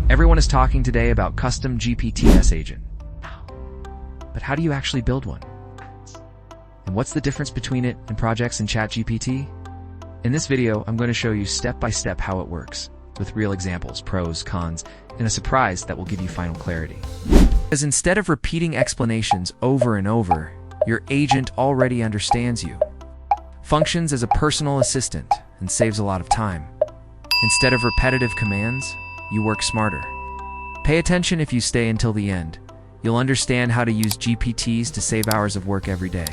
Everyone is talking today about Custom GPTs agent. But how do you actually build one? And what's the difference between it and Projects and ChatGPT? In this video, I'm going to show you step-by-step how it works, with real examples, pros, cons, and a surprise that will give you final clarity. Because instead of repeating explanations over and over, your agent already understands you, functions as a personal assistant, and saves a lot of time. Instead of repetitive commands, you work smarter. Pay attention if you stay until the end. You'll understand how to use GPTs to save hours of work every day.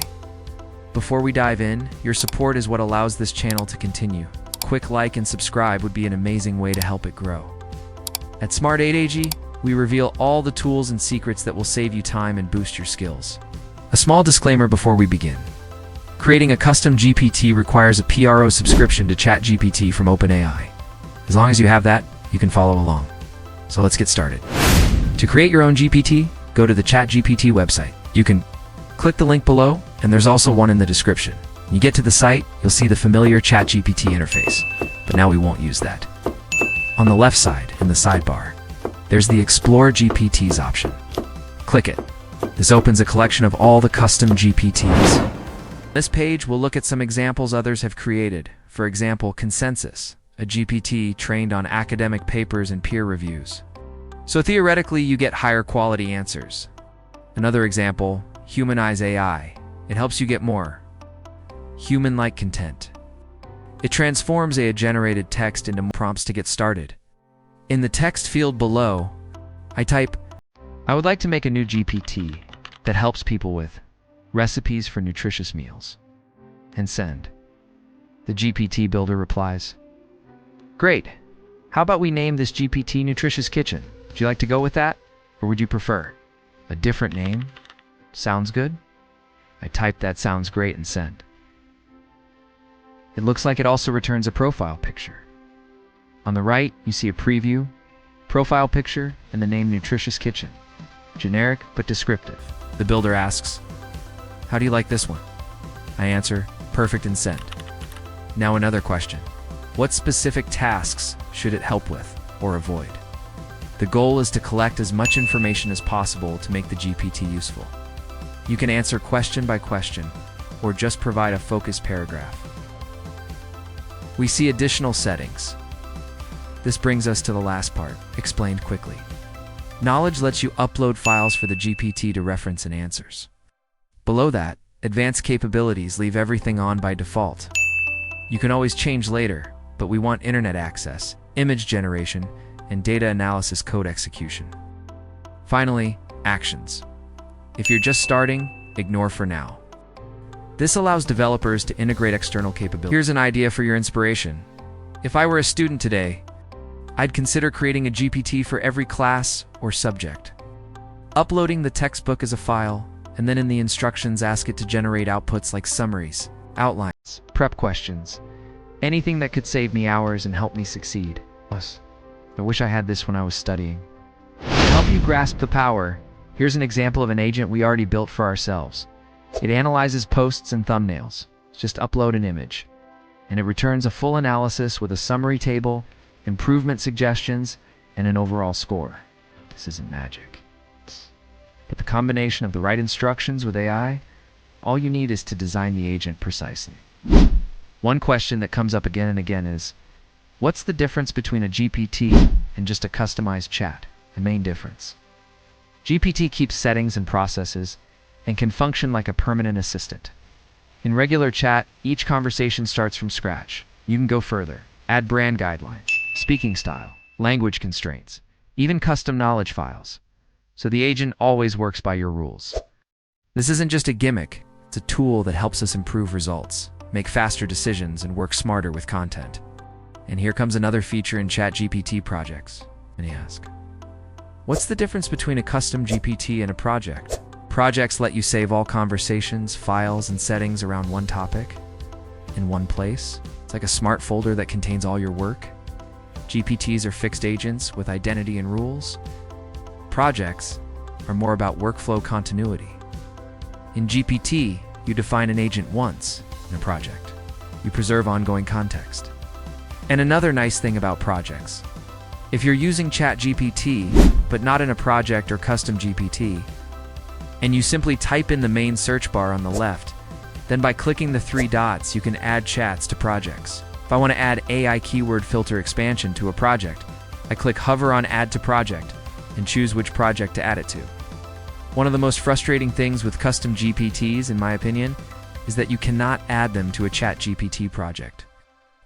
Before we dive in, your support is what allows this channel to continue. Quick like and subscribe would be an amazing way to help it grow. At SmartAiDigi, we reveal all the tools and secrets that will save you time and boost your skills. A small disclaimer before we begin. Creating a custom GPT requires a PRO subscription to ChatGPT from OpenAI. As long as you have that, you can follow along. So let's get started. To create your own GPT, go to the ChatGPT website. You can click the link below, and there's also one in the description. When you get to the site, you'll see the familiar ChatGPT interface, but now we won't use that. On the left side, in the sidebar, there's the Explore GPTs option. Click it. This opens a collection of all the custom GPTs. This page will look at some examples others have created. For example, Consensus, a GPT trained on academic papers and peer reviews. So theoretically, you get higher quality answers. Another example, Humanize AI. It helps you get more human-like content. It transforms AI-generated text into prompts to get started. In the text field below, I type, I would like to make a new GPT that helps people with recipes for nutritious meals, and send. The GPT builder replies, Great. How about we name this GPT Nutritious Kitchen? Would you like to go with that? Or would you prefer a different name? Sounds good? I type that sounds great and send. It looks like it also returns a profile picture. On the right, you see a preview, profile picture, and the name Nutritious Kitchen. Generic but descriptive. The builder asks, How do you like this one? I answer, perfect, and send. Now another question. What specific tasks should it help with or avoid? The goal is to collect as much information as possible to make the GPT useful. You can answer question by question or just provide a focused paragraph. We see additional settings. This brings us to the last part, explained quickly. Knowledge lets you upload files for the GPT to reference in answers. Below that, advanced capabilities leave everything on by default. You can always change later, but we want internet access, image generation, and data analysis code execution. Finally, actions. If you're just starting, ignore for now. This allows developers to integrate external capabilities. Here's an idea for your inspiration. If I were a student today, I'd consider creating a GPT for every class or subject. Uploading the textbook as a file, and then in the instructions ask it to generate outputs like summaries, outlines, prep questions, anything that could save me hours and help me succeed. I wish I had this when I was studying. To help you grasp the power, here's an example of an agent we already built for ourselves. It analyzes posts and thumbnails. Just upload an image, and it returns a full analysis with a summary table, improvement suggestions, and an overall score. This isn't magic. But the combination of the right instructions with AI, all you need is to design the agent precisely. One question that comes up again and again is, what's the difference between a GPT and just a customized chat? The main difference. GPT keeps settings and processes and can function like a permanent assistant. In regular chat, each conversation starts from scratch. You can go further, add brand guidelines, speaking style, language constraints, even custom knowledge files. So the agent always works by your rules. This isn't just a gimmick, it's a tool that helps us improve results, make faster decisions, and work smarter with content. And here comes another feature in ChatGPT projects. And you ask, what's the difference between a custom GPT and a project? Projects let you save all conversations, files, and settings around one topic in one place. It's like a smart folder that contains all your work. GPTs are fixed agents with identity and rules. Projects are more about workflow continuity. In GPT, you define an agent once. In a project, you preserve ongoing context. And another nice thing about projects, If you're using ChatGPT, but not in a project or Custom GPT, and you simply type in the main search bar on the left, then by clicking the 3 dots, you can add chats to projects. If I want to add AI keyword filter expansion to a project, I click hover on Add to Project and choose which project to add it to. One of the most frustrating things with Custom GPTs, in my opinion, is that you cannot add them to a ChatGPT project.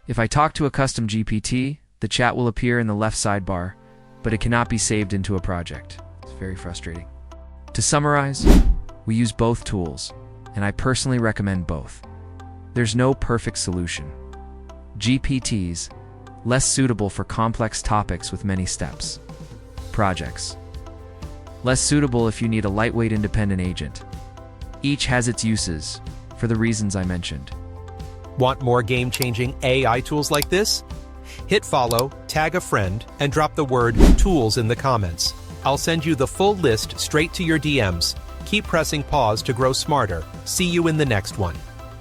If I talk to a Custom GPT, the chat will appear in the left sidebar, but it cannot be saved into a project. It's very frustrating. To summarize, we use both tools, and I personally recommend both. There's no perfect solution. GPTs, less suitable for complex topics with many steps. Projects, less suitable if you need a lightweight independent agent. Each has its uses, for the reasons I mentioned. Want more game-changing AI tools like this? Hit follow, tag a friend, and drop the word tools in the comments. I'll send you the full list straight to your DMs. Keep pressing pause to grow smarter. See you in the next one.